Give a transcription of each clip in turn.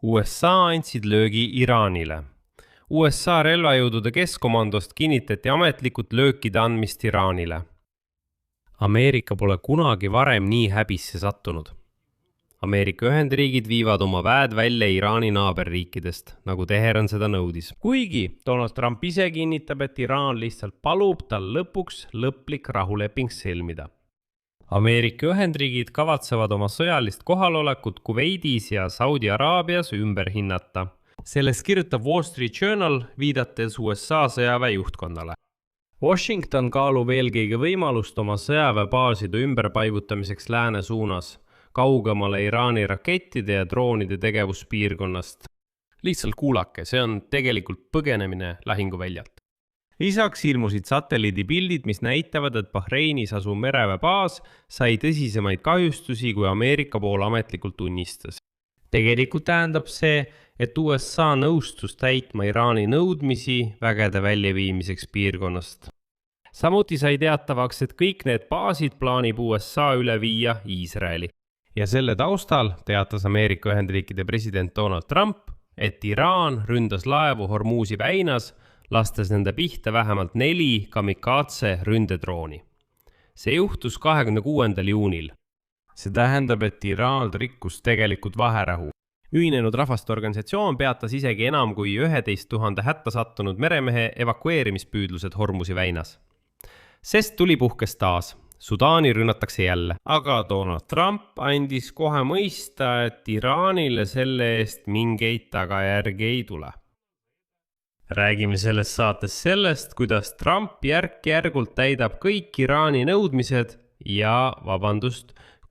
USA andsid löögi Iraanile. USA relvajõudude keskkomandost kinnitati ametlikult löökide andmist Iraanile. Ameerika pole kunagi varem nii häbisse sattunud. Ameerika Ühendriigid viivad oma väed välja Iraani naaberriikidest, nagu Teheran seda nõudis. Kuigi Donald Trump ise kinnitab, et Iraan lihtsalt palub tal lõpuks lõplik rahuleping sõlmida. Ameerika Ühendriigid kavatsevad oma sõjalist kohalolekut Kuveidis ja Saudi Araabias ümber hinnata. Sellest kirjutab Wall Street Journal, viidates USA sõjaväe juhtkonnale. Washington kaalub eelkõige võimalust oma sõjaväebaaside ümberpaigutamiseks lääne suunas, kaugemale Iraani rakettide ja droonide tegevuspiirkonnast. Lihtsalt kuulake, see on tegelikult põgenemine lahinguväljalt. Lisaks ilmusid satelliidipildid, mis näitavad, et Bahreinis asuv mereväebaas sai tõsisemaid kahjustusi, kui Ameerika pool ametlikult tunnistas. Tegelikult tähendab see, et USA nõustus täitma Iraani nõudmisi vägede väljaviimiseks piirkonnast. Samuti sai teatavaks, et kõik need baasid plaanib USA üle viia Iisraeli. Ja selle taustal teatas Ameerika Ühendriikide president Donald Trump, et Iraan ründas laevu Hormuzi väinas, lastes nende pihta vähemalt 4 kamikaatse ründedrooni. See juhtus 26. juunil. See tähendab, et Iraan rikkus tegelikult vaherahu. Ühinenud rahvaste organisatsioon peatas isegi enam kui 11 000 hätta sattunud meremehe evakueerimispüüdlused Hormuzi väinas. Sest tuli puhkes taas. Sudaani rünnatakse jälle. Aga Donald Trump andis kohe mõista, et Iraanile selle eest mingeid tagajärgi ei tule. Räägime selles saates sellest, kuidas Trump järk-järgult täidab kõik Iraani nõudmised ja,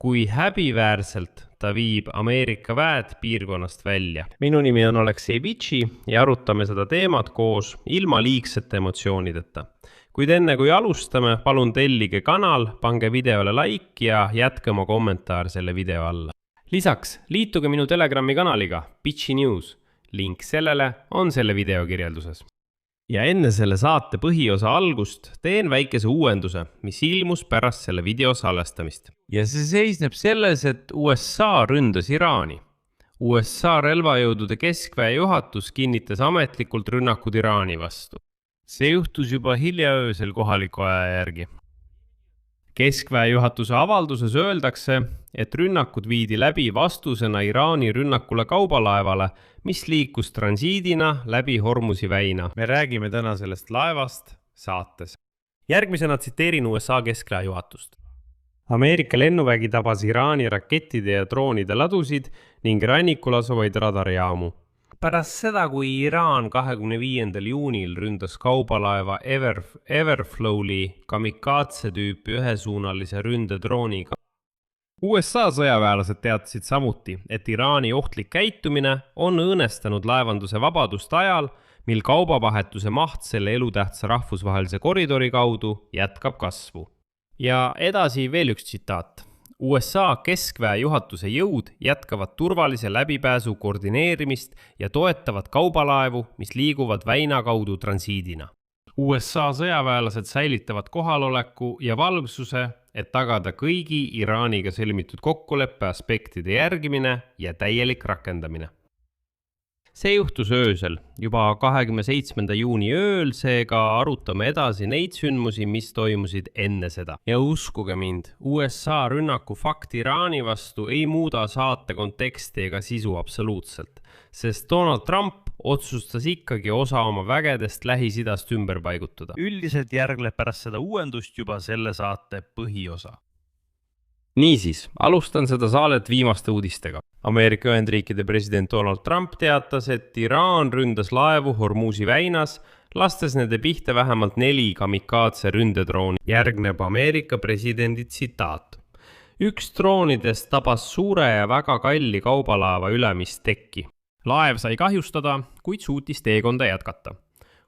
kui häbiväärselt ta viib Ameerika väed piirkonnast välja. Minu nimi on Aleksei Vitši ja arutame seda teemat koos ilma liigsete emotsioonideta. Kuid enne kui alustame, palun tellige kanal, pange videole like ja jätke oma kommentaar selle video alla. Lisaks, liituge minu Telegrami kanaliga Vitši News. Link sellele on selle video kirjelduses. Ja enne selle saate põhiosa algust teen väikese uuenduse, mis ilmus pärast selle video salvestamist. Ja see seisneb selles, et USA ründas Iraani. USA relvajõudude keskväe juhatus kinnitas ametlikult rünnakud Iraani vastu. See juhtus juba hilja öösel kohaliku aja järgi. Keskväe juhatuse avalduses öeldakse, et rünnakud viidi läbi vastusena Iraani rünnakule kaubalaevale, mis liikus transiidina läbi Hormuzi väina. Me räägime täna sellest laevast saates. Järgmisena tsiteerin USA keskväe juhatust. Ameerika lennuvägi tabas Iraani rakettide ja droonide ladusid ning rannikul asuvaid radarijaamu. Pärast seda, kui Iraan 25. juunil ründas kaubalaeva Everflowli kamikaatse tüüpi ühesuunalise ründedrooniga. USA sõjaväelased teatasid samuti, et Iraani ohtlik käitumine on õõnestanud laevanduse vabadust ajal, mil kaubavahetuse maht selle elutähtsa rahvusvahelise koridori kaudu jätkab kasvu. Ja edasi veel üks tsitaat. USA keskväe juhatuse jõud jätkavad turvalise läbipääsu koordineerimist ja toetavad kaubalaevu, mis liiguvad väina kaudu transiidina. USA sõjaväelased säilitavad kohaloleku ja valvsuse, et tagada kõigi Iraaniga sõlmitud kokkuleppe aspektide järgimine ja täielik rakendamine. See juhtus öösel, juba 27. juuni ööl, seega arutame edasi neid sündmusi, mis toimusid enne seda. Ja uskuge mind, USA rünnaku fakt Iraani vastu ei muuda saate konteksti ega sisu absoluutselt, sest Donald Trump otsustas ikkagi osa oma vägedest Lähis-Idast ümber paigutada. Üldiselt järgleb pärast seda uuendust juba selle saate põhiosa. Niisiis, alustan seda saadet viimaste uudistega. Ameerika Ühendriikide president Donald Trump teatas, et Iraan ründas laevu Hormuzi väinas, lastes nende pihta vähemalt 4 kamikaatse ründedrooni. Järgneb Ameerika presidendi tsitaat. Üks droonidest tabas suure ja väga kalli kaubalaeva ülemist tekki. Laev sai kahjustada, kuid suutis teekonda jätkata.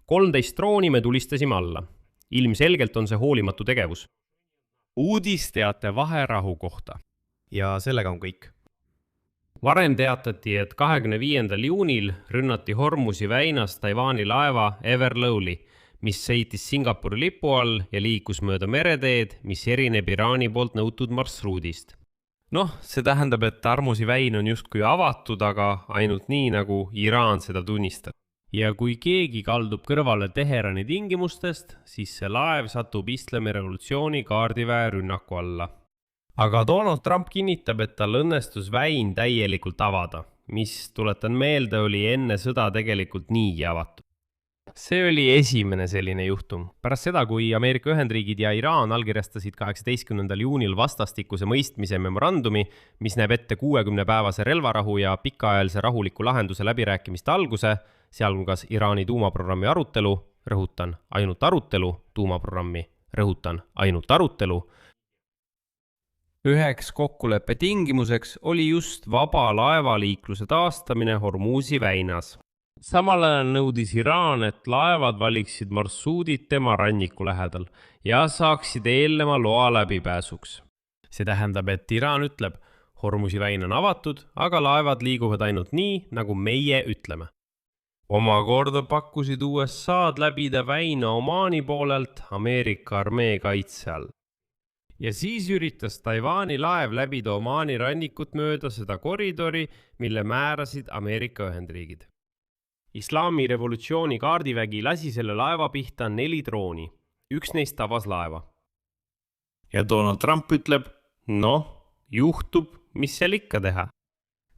13 drooni me tulistasime alla. Ilmselgelt on see hoolimatu tegevus. Uudis teate vaherahu kohta. Ja sellega on kõik. Varem teatati, et 25. juunil rünnati Hormuzi väinas Taiwani laeva Everflowli, mis sõitis Singapuri lipu all ja liikus mööda mereteed, mis erineb Iraani poolt nõutud marsruudist. See tähendab, et Hormuzi väin on justkui avatud, aga ainult nii, nagu Iraan seda tunnistab. Ja kui keegi kaldub kõrvale Teherani tingimustest, siis see laev satub Islami revolutsiooni kaardiväe rünnaku alla. Aga Donald Trump kinnitab, et tal õnnestus väin täielikult avada, mis tuletan meelde oli enne sõda tegelikult niigi avatud. See oli esimene selline juhtum. Pärast seda, kui Ameerika Ühendriigid ja Iraan allkirjastasid 18. juunil vastastikuse mõistmise memorandumi, mis näeb ette 60-päevase relvarahu ja pikaajalise rahuliku lahenduse läbirääkimiste alguse, sealhulgas Iraani tuumaprogrammi arutelu, rõhutan ainult arutelu, tuumaprogrammi, rõhutan ainult arutelu. Üheks kokkuleppe tingimuseks oli just vaba laevaliikluse taastamine Hormuzi väinas. Samal ajal nõudis Iraan, et laevad valiksid marsruudid tema ranniku lähedal ja saaksid eelneva loa läbipääsuks. See tähendab, et Iraan ütleb, Hormuzi väin on avatud, aga laevad liiguvad ainult nii, nagu meie ütleme. Omakorda pakkusid USA-d läbida väina Omaani poolelt Ameerika armee kaitse all. Ja siis üritas Taiwani laev läbida Omaani rannikut mööda seda koridori, mille määrasid Ameerika Ühendriigid. Islami revolutsiooni kaardivägi lasi selle laeva pihta 4 drooni. Üks neist tabas laeva. Ja Donald Trump ütleb, juhtub, mis seal ikka teha.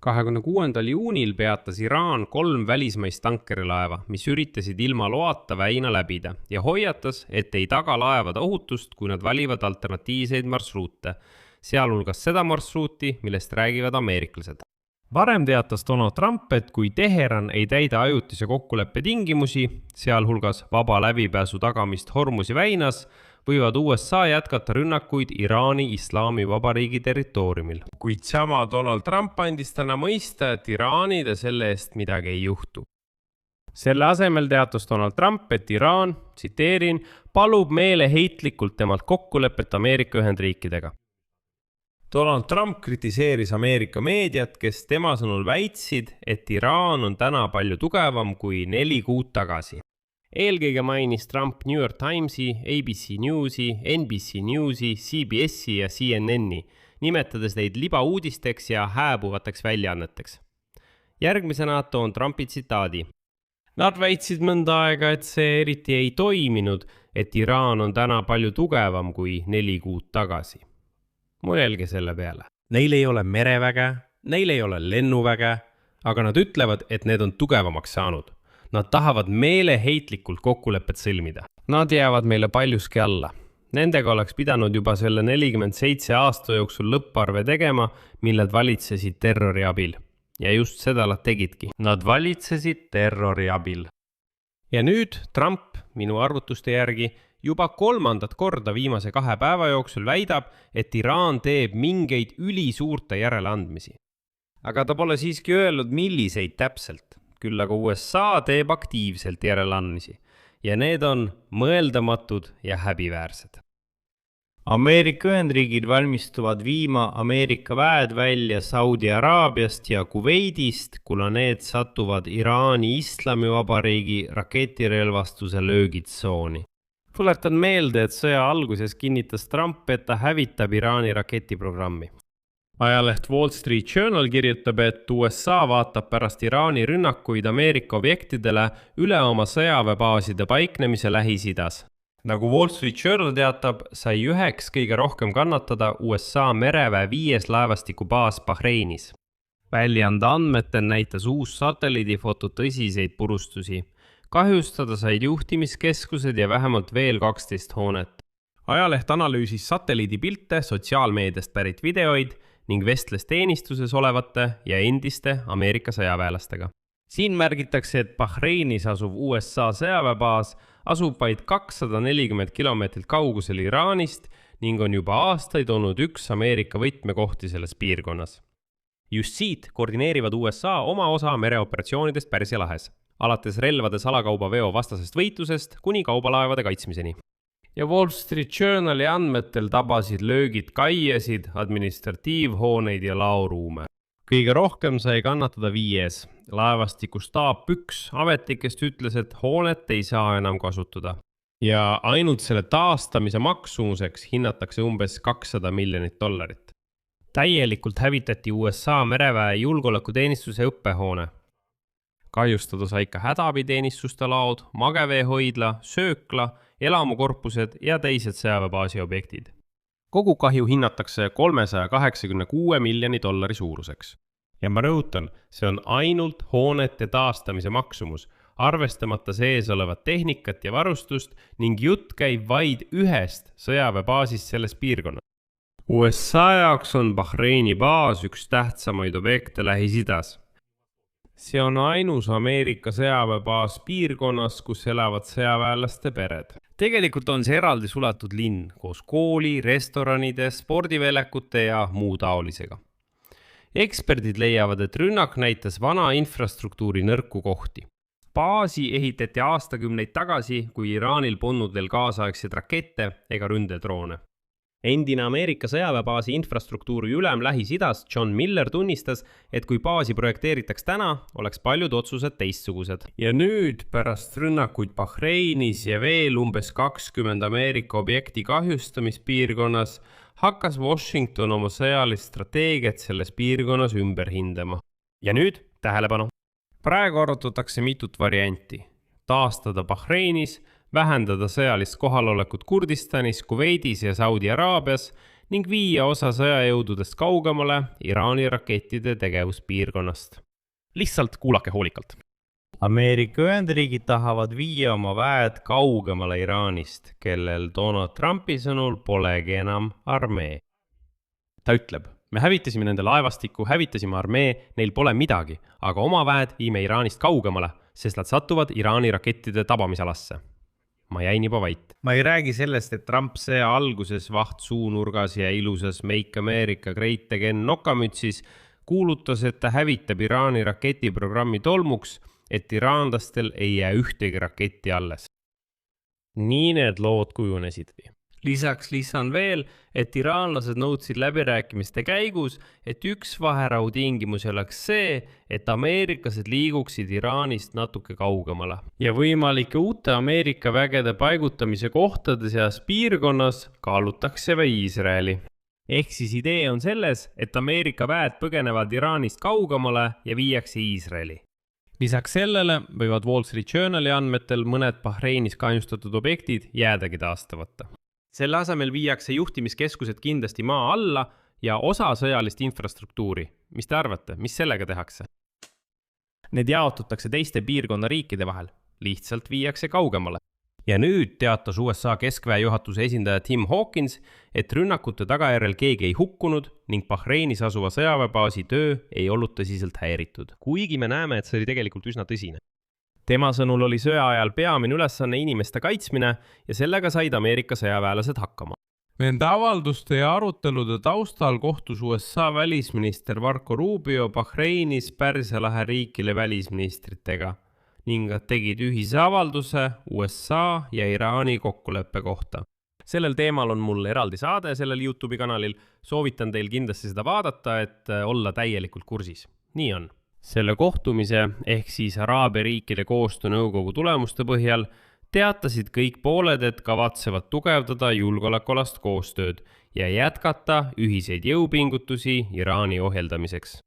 26. juunil peatas Iraan 3 välismaist tankerilaeva, mis üritasid ilma loata väina läbida ja hoiatas, et ei taga laevade ohutust, kui nad valivad alternatiivseid marsruute, sealhulgas seda marsruuti, millest räägivad ameeriklased. Varem teatas Donald Trump, et kui Teheran ei täida ajutise kokkuleppe tingimusi, sealhulgas vaba läbipääsu tagamist Hormuzi väinas, võivad USA jätkata rünnakuid Iraani Islami Vabariigi territooriumil. Kuid sama Donald Trump andis täna mõista, et Iraanide selle eest midagi ei juhtu. Selle asemel teatas Donald Trump, et Iraan, tsiteerin, palub meeleheitlikult temalt kokkulepet Ameerika Ühendriikidega. Donald Trump kritiseeris Ameerika meediat, kes tema sõnul väitsid, et Iraan on täna palju tugevam kui 4 kuud tagasi. Eelkõige mainis Trump New York Timesi, ABC Newsi, NBC Newsi, CBSi ja CNNi, nimetades neid libauudisteks ja hääbuvateks väljaanneteks. Järgmisena toon Trumpi tsitaadi. Nad väitsid mõnda aega, et see eriti ei toiminud, et Iraan on täna palju tugevam kui 4 kuud tagasi. Mõelge selle peale. Neil ei ole mereväge, neil ei ole lennuväge, aga nad ütlevad, et need on tugevamaks saanud. Nad tahavad meeleheitlikult kokkulepet sõlmida. Nad jäävad meile paljuski alla. Nendega oleks pidanud juba selle 47 aasta jooksul lõpparve tegema, milled valitsesid terrori abil. Ja just seda nad tegidki. Nad valitsesid terrori abil. Ja nüüd Trump, minu arvutuste järgi, juba 3. korda viimase 2 päeva jooksul väidab, et Iraan teeb mingeid ülisuurte järeleandmisi. Aga ta pole siiski öelnud, milliseid täpselt. Küll aga USA teeb aktiivselt järeleandmisi ja need on mõeldamatud ja häbiväärsed. Ameerika Ühendriigid valmistuvad viima Ameerika väed välja Saudi Araabiast ja Kuveidist, kuna need satuvad Iraani Islamivabariigi raketirelvastuse löögitsooni. Tuletan meelde, et sõja alguses kinnitas Trump, et ta hävitab Iraani raketiprogrammi. Ajaleht Wall Street Journal kirjutab, et USA vaatab pärast Iraani rünnakuid Ameerika objektidele üle oma sõjaväebaaside paiknemise Lähis-Idas. Nagu Wall Street Journal teatab, sai üheks kõige rohkem kannatada USA mereväe 5 laevastiku baas Bahreinis. Väljaande andmetel näitas uus satelliidifoto tõsiseid purustusi. Kahjustada said juhtimiskeskused ja vähemalt veel 12 hoonet. Ajaleht analüüsis satelliidipilte, sotsiaalmeediast pärit videoid ning vestles teenistuses olevate ja endiste Ameerika sõjaväelastega. Siin märgitakse, et Bahreinis asuv USA sõjaväebaas asub vaid 240 kilomeetrit kaugusel Iraanist ning on juba aastaid olnud üks Ameerika võtmekohti selles piirkonnas. Just siit koordineerivad USA oma osa mereoperatsioonidest Pärsia lahes, alates relvade salakaubaveo vastasest võitlusest kuni kaubalaevade kaitsmiseni. Ja Wall Street Journali andmetel tabasid löögid kaiasid, administratiivhooneid ja laoruume. Kõige rohkem sai kannatada 5. Laevastiku staap 1 ametlikest ütles, et hoonet ei saa enam kasutada. Ja ainult selle taastamise maksumuseks hinnatakse umbes $200 miljonit. Täielikult hävitati USA mereväe julgeolekuteenistuse õppehoone. Kahjustada sai ka hädaabiteenistuste laod, mageveehoidla, söökla, elamukorpused ja teised sõjaväebaasi objektid. Kogu kahju hinnatakse $386 miljoni suuruseks. Ja ma rõhutan, see on ainult hoonete taastamise maksumus, arvestamata sees olevat tehnikat ja varustust ning jutt käib vaid ühest sõjaväebaasist selles piirkonnas. USA jaoks on Bahreini baas üks tähtsamaid objekte Lähis-Idas. See on ainus Ameerika sõjaväebaas piirkonnas, kus elavad sõjaväelaste pered. Tegelikult on see eraldi sulatud linn koos kooli, restoranide, spordiväljakute ja muu taolisega. Eksperdid leiavad, et rünnak näitas vana infrastruktuuri nõrku kohti. Baasi ehitati aastakümneid tagasi, kui Iraanil polnud veel kaasaegseid rakette ega ründedroone. Endine Ameerika sõjaväebaasi infrastruktuuri ülem Lähis-Idas John Miller tunnistas, et kui baasi projekteeritaks täna, oleks paljud otsused teistsugused. Ja nüüd pärast rünnakuid Bahreinis ja veel umbes 20 Ameerika objekti kahjustamispiirkonnas hakkas Washington oma sõjalist strateegiat selles piirkonnas ümber hindama. Ja nüüd tähelepanu. Praegu arutatakse mitut varianti. Taastada Bahreinis, vähendada sõjalist kohalolekut Kurdistanis, Kuveidis ja Saudi Araabias ning viia osa sõjajõududest kaugemale Iraani rakettide tegevuspiirkonnast. Lihtsalt kuulake hoolikalt. Ameerika Ühendriigid tahavad viia oma väed kaugemale Iraanist, kellel Donald Trumpi sõnul polegi enam armee. Ta ütleb, me hävitasime nende laevastikku, hävitasime armee, neil pole midagi, aga oma väed viime Iraanist kaugemale, sest nad satuvad Iraani rakettide tabamisalasse. Ma jäin juba vait. Ma ei räägi sellest, et Trump sõja alguses vaht suunurgas ja ilusas Make America Great Again nokamütsis kuulutas, et ta hävitab Iraani raketiprogrammi tolmuks, et iraanlastel ei jää ühtegi raketti alles. Nii need lood kujunesidki. Lisaks lisan veel, et iraanlased nõudsid läbirääkimiste käigus, et üks vaherahu tingimus oleks see, et ameeriklased liiguksid Iraanist natuke kaugemale. Ja võimalike uute Ameerika vägede paigutamise kohtade seas piirkonnas kaalutakse või Iisraeli. Ehk siis idee on selles, et Ameerika väed põgenevad Iraanist kaugemale ja viiakse Iisraeli. Lisaks sellele võivad Wall Street Journali andmetel mõned Bahreinis kahjustatud objektid jäädagi taastavata. Selle asemel viiakse juhtimiskeskused kindlasti maa alla ja osa sõjalist infrastruktuuri. Mis te arvate, mis sellega tehakse? Need jaotutakse teiste piirkonna riikide vahel. Lihtsalt viiakse kaugemale. Ja nüüd teatas USA keskväe juhatuse esindaja Tim Hawkins, et rünnakute tagajärjel keegi ei hukkunud ning Bahreinis asuva sõjaväebaasi töö ei olnud tõsiselt häiritud. Kuigi me näeme, et see oli tegelikult üsna tõsine. Tema sõnul oli sõja ajal peamine ülesanne inimeste kaitsmine ja sellega said Ameerika sõjaväelased hakkama. Nende avalduste ja arutelude taustal kohtus USA välisminister Marco Rubio Bahreinis Pärsia lahe riikide välisministritega ning nad tegid ühise avalduse USA ja Iraani kokkuleppe kohta. Sellel teemal on mul eraldi saade sellel YouTube'i kanalil. Soovitan teil kindlasti seda vaadata, et olla täielikult kursis. Nii on. Selle kohtumise ehk siis Araabia riikide koostöönõukogu tulemuste põhjal teatasid kõik pooled, et kavatsevad tugevdada julgeolekolast koostööd ja jätkata ühiseid jõupingutusi Iraani ohjeldamiseks.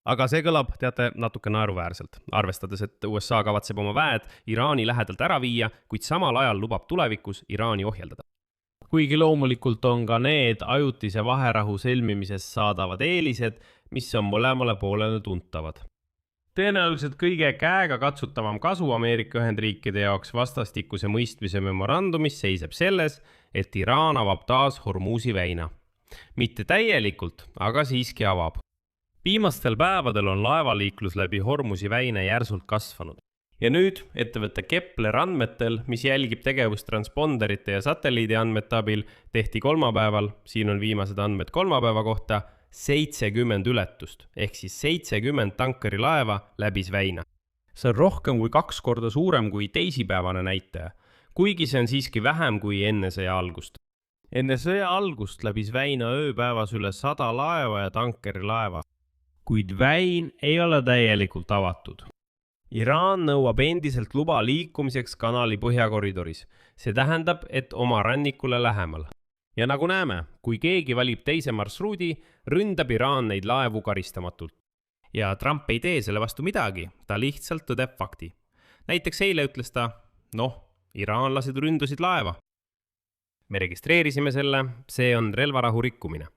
Aga see kõlab, teate, natuke naeruväärselt, arvestades, et USA kavatseb oma väed Iraani lähedalt ära viia, kuid samal ajal lubab tulevikus Iraani ohjeldada. Kuigi loomulikult on ka need ajutise vaherahu sõlmimisest saadavad eelised, mis on mõlemale poolele tuntavad. Tõenäoliselt kõige käega katsutavam kasu Ameerika Ühendriikide jaoks vastastikuse mõistmise memorandumis seisab selles, et Iraan avab taas Hormuzi väina. Mitte täielikult, aga siiski avab. Viimastel päevadel on laevaliiklus läbi Hormuzi väina järsult kasvanud. Ja nüüd ettevõtte Kepler andmetel, mis jälgib tegevust transponderite ja satelliidi andmete abil, tehti kolmapäeval, siin on viimased andmed kolmapäeva kohta, 70 ületust, ehk siis 70 tankeri laeva läbis väina. See on rohkem kui 2 korda suurem kui teisipäevane näitaja, kuigi see on siiski vähem kui enne sõja algust. Enne sõja algust läbis väina ööpäevas üle 100 laeva ja tankeri laeva, kuid väin ei ole täielikult avatud. Iraan nõuab endiselt luba liikumiseks kanali põhjakoridoris. See tähendab, et oma rannikule lähemal. Ja nagu näeme, kui keegi valib teise marsruudi, ründab Iraan neid laevu karistamatult. Ja Trump ei tee selle vastu midagi, ta lihtsalt tõdeb fakti. Näiteks eile ütles ta, iraanlased ründasid laeva. Me registreerisime selle, see on relvarahu rikkumine.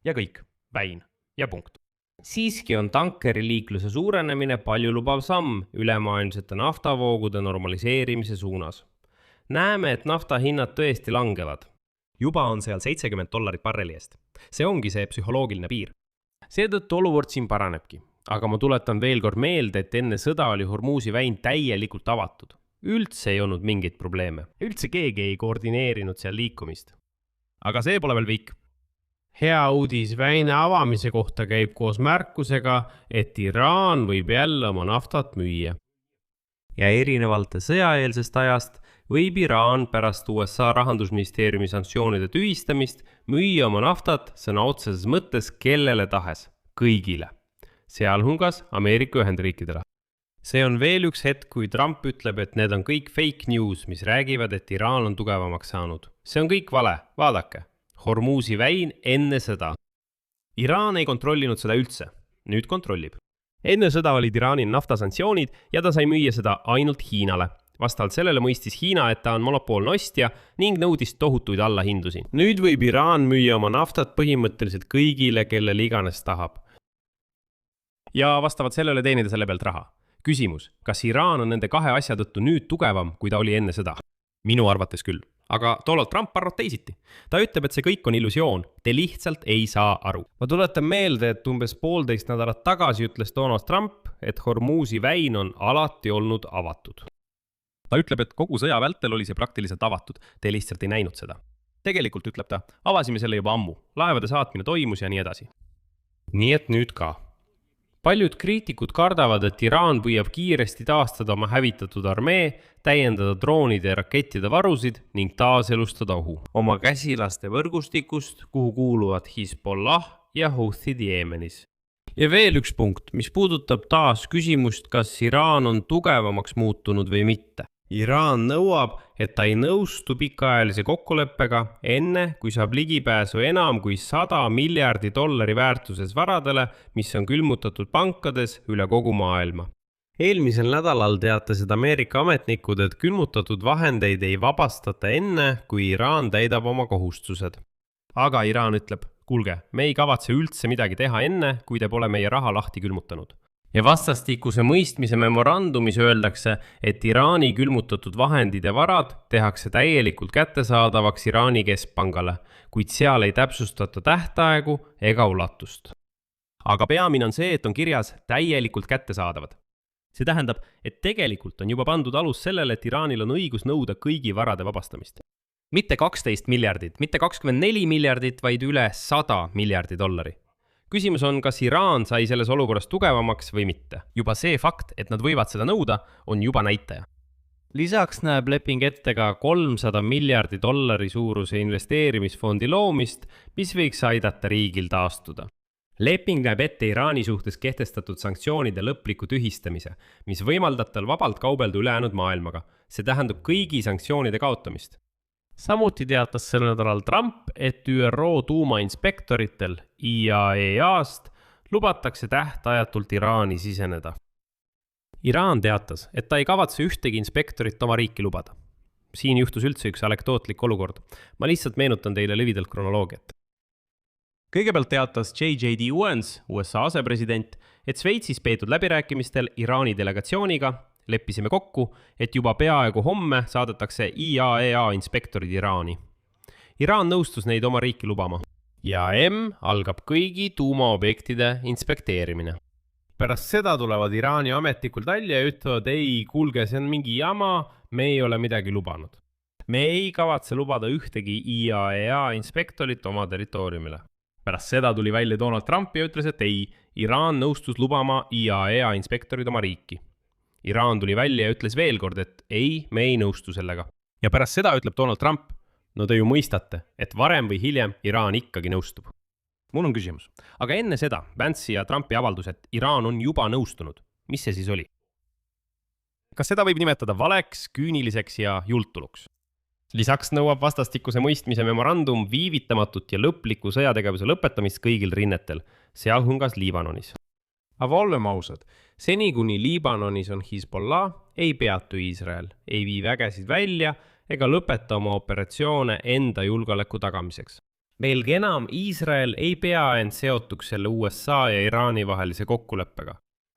Ja kõik, väin ja punkt. Siiski on tankeriliikluse suurenemine paljulubav samm ülemaailmsete naftavoogude normaliseerimise suunas. Näeme, et nafta hinnad tõesti langevad. Juba on seal $70 barreli eest. See ongi see psühholoogiline piir. Seetõttu olukord siin paranebki. Aga ma tuletan veel kord meelde, et enne sõda oli Hormuzi väin täielikult avatud. Üldse ei olnud mingeid probleeme. Üldse keegi ei koordineerinud seal liikumist. Aga see pole veel kõik. Hea uudis väina avamise kohta käib koos märkusega, et Iraan võib jälle oma naftat müüa. Ja erinevalt sõjaeelsest ajast võib Iraan pärast USA rahandusministeeriumi sanktsioonide tühistamist müüa oma naftat sõna otseses mõttes kellele tahes, kõigile, sealhulgas Ameerika Ühendriikidele. See on veel üks hetk, kui Trump ütleb, et need on kõik fake news, mis räägivad, et Iraan on tugevamaks saanud. See on kõik vale, vaadake. Hormuzi väin enne sõda. Iraan ei kontrollinud seda üldse, nüüd kontrollib. Enne sõda olid Iraanil naftasanktsioonid ja ta sai müüa seda ainult Hiinale. Vastavalt sellele mõistis Hiina, et ta on monopoolne ostja ning nõudis tohutuid allahindusi. Nüüd võib Iraan müüa oma naftat põhimõtteliselt kõigile, kellel iganes tahab. Ja vastavalt sellele teenida selle pealt raha. Küsimus, kas Iraan on nende kahe asja tõttu nüüd tugevam, kui ta oli enne sõda? Minu arvates küll. Aga Donald Trump arvab teisiti. Ta ütleb, et see kõik on illusioon. Te lihtsalt ei saa aru. Ma tuletan meelde, et umbes 1,5 nädalat tagasi ütles Donald Trump, et Hormuzi väin on alati olnud avatud. Ta ütleb, et kogu sõja vältel oli see praktiliselt avatud. Te lihtsalt ei näinud seda. Tegelikult ütleb ta, avasime selle juba ammu. Laevade saatmine toimus ja nii edasi. Nii et nüüd ka. Paljud kriitikud kardavad, et Iraan püüab kiiresti taastada oma hävitatud armee, täiendada droonide ja rakettide varusid ning taaselustada ohu. Oma käsilaste võrgustikust, kuhu kuuluvad Hezbollah ja Houthid Jeemenis. Ja veel üks punkt, mis puudutab taas küsimust, kas Iraan on tugevamaks muutunud või mitte. Iraan nõuab, et ta ei nõustu pikaajalise kokkuleppega enne, kui saab ligipääsu enam kui $100 miljardi väärtuses varadele, mis on külmutatud pankades üle kogu maailma. Eelmisel nädalal teatasid Ameerika ametnikud, et külmutatud vahendeid ei vabastata enne, kui Iraan täidab oma kohustused. Aga Iraan ütleb, kuulge, me ei kavatse üldse midagi teha enne, kui te pole meie raha lahti külmutanud. Ja vastastikuse mõistmise memorandumis öeldakse, et Iraani külmutatud vahendid ja varad tehakse täielikult kättesaadavaks Iraani keskpangale, kuid seal ei täpsustata tähtaegu ega ulatust. Aga peamine on see, et on kirjas täielikult kättesaadavad. See tähendab, et tegelikult on juba pandud alus sellele, et Iraanil on õigus nõuda kõigi varade vabastamist. Mitte 12 miljardit, mitte 24 miljardit, vaid üle $100 miljardi. Küsimus on, kas Iraan sai selles olukorras tugevamaks või mitte. Juba see fakt, et nad võivad seda nõuda, on juba näitaja. Lisaks näeb leping ette ka $300 miljardi suuruse investeerimisfondi loomist, mis võiks aidata riigil taastuda. Leping näeb ette Iraani suhtes kehtestatud sanktsioonide lõpliku tühistamise, mis võimaldab tal vabalt kaubelda ülejäänud maailmaga. See tähendab kõigi sanktsioonide kaotamist. Samuti teatas sel nädalal Trump, et ÜRO tuumainspektoritel IAEA-st lubatakse tähtajatult Iraani siseneda. Iraan teatas, et ta ei kavatse ühtegi inspektorit oma riiki lubada. Siin juhtus üldse üks anekdootlik olukord. Ma lihtsalt meenutan teile lühidalt kronoloogiat. Kõigepealt teatas J.J.D. Vance, USA asepresident, et Šveitsis peetud läbirääkimistel Iraani delegatsiooniga leppisime kokku, et juba peaaegu homme saadetakse IAEA inspektorid Iraani. Iraan nõustus neid oma riiki lubama. Ja algab kõigi tuumaobjektide inspekteerimine. Pärast seda tulevad Iraani ametnikud välja ja ütlevad, ei, kuulge, see on mingi jama, me ei ole midagi lubanud. Me ei kavatse lubada ühtegi IAEA inspektorit oma territooriumile. Pärast seda tuli välja Donald Trump ja ütles, et ei, Iraan nõustus lubama IAEA inspektorid oma riiki. Iraan tuli välja ja ütles veel kord, et ei, me ei nõustu sellega. Ja pärast seda ütleb Donald Trump, no te ju mõistate, et varem või hiljem Iraan ikkagi nõustub. Mul on küsimus. Aga enne seda Vance'i ja Trumpi avaldus, et Iraan on juba nõustunud. Mis see siis oli? Kas seda võib nimetada valeks, küüniliseks ja jultuluks? Lisaks nõuab vastastikuse mõistmise memorandum viivitamatut ja lõplikku sõjategevuse lõpetamist kõigil rinnetel, sealhulgas Liibanonis. Aga oleme ausad, seni kuni Liibanonis on Hezbollah, ei peatu Iisrael, ei vii vägesid välja ega lõpeta oma operatsioone enda julgeoleku tagamiseks. Veelgi enam, Iisrael ei pea end seotuks selle USA ja Iraani vahelise kokkuleppega.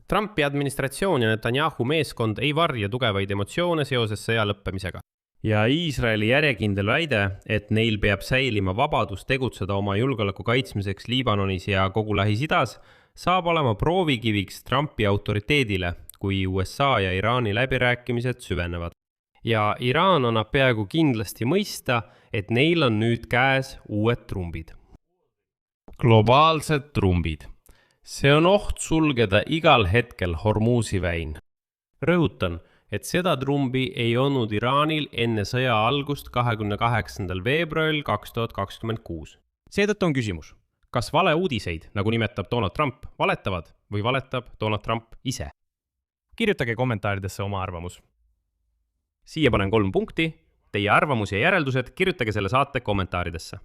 Trumpi administratsioon ja Netanyahu meeskond ei varja tugevaid emotsioone seoses sõja lõppemisega. Ja Iisraeli järjekindel väide, et neil peab säilima vabadus tegutseda oma julgeoleku kaitsmiseks Liibanonis ja kogu Lähis-Idas, saab olema proovikiviks Trumpi autoriteedile, kui USA ja Iraani läbirääkimised süvenevad. Ja Iraan annab peaaegu kindlasti mõista, et neil on nüüd käes uued trumbid. Globaalsed trumbid. See on oht sulgeda igal hetkel Hormuzi väin. Rõhutan, et seda trumbi ei olnud Iraanil enne sõja algust 28. veebruaril 2026. Seetõttu on küsimus, kas valeuudiseid, nagu nimetab Donald Trump, valetavad või valetab Donald Trump ise? Kirjutage kommentaaridesse oma arvamus. Siia panen 3 punkti, teie arvamus ja järeldused kirjutage selle saate kommentaaridesse.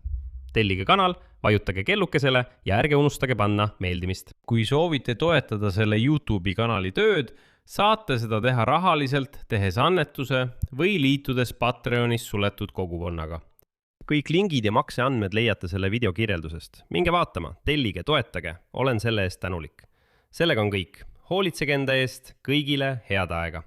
Tellige kanal, vajutage kellukesele ja ärge unustage panna meeldimist. Kui soovite toetada selle YouTube'i kanali tööd, saate seda teha rahaliselt, tehes annetuse või liitudes Patreonis suletud kogukonnaga. Kõik lingid ja makseandmed leiate selle video kirjeldusest. Minge vaatama, tellige, toetage, olen selle eest tänulik. Sellega on kõik. Hoolitsege enda eest, kõigile head aega.